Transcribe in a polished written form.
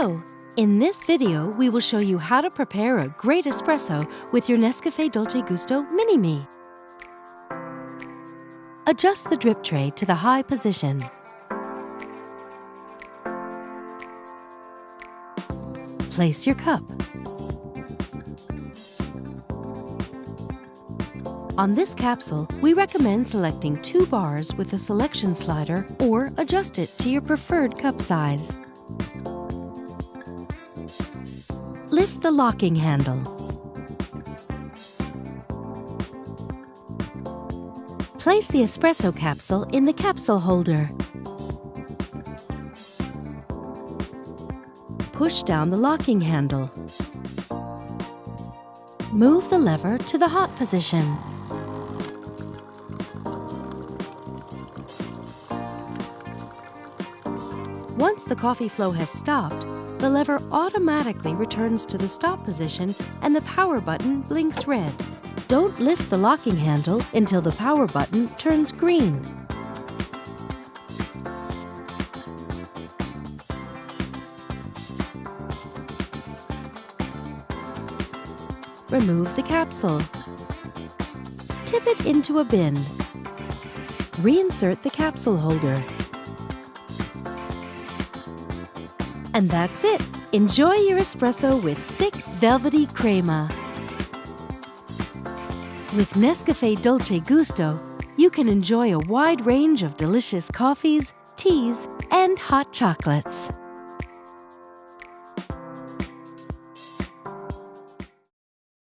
Hello! In this video, we will show you how to prepare a great espresso with your NESCAFÉ Dolce Gusto Mini-Me. Adjust the drip tray to the high position. Place your cup. On this capsule, we recommend selecting 2 bars with the selection slider or adjust it to your preferred cup size. Lift the locking handle. Place the espresso capsule in the capsule holder. Push down the locking handle. Move the lever to the hot position. Once the coffee flow has stopped, the lever automatically returns to the stop position and the power button blinks red. Don't lift the locking handle until the power button turns green. Remove the capsule. Tip it into a bin. Reinsert the capsule holder. And that's it! Enjoy your espresso with thick, velvety crema. With NESCAFÉ Dolce Gusto, you can enjoy a wide range of delicious coffees, teas, and hot chocolates.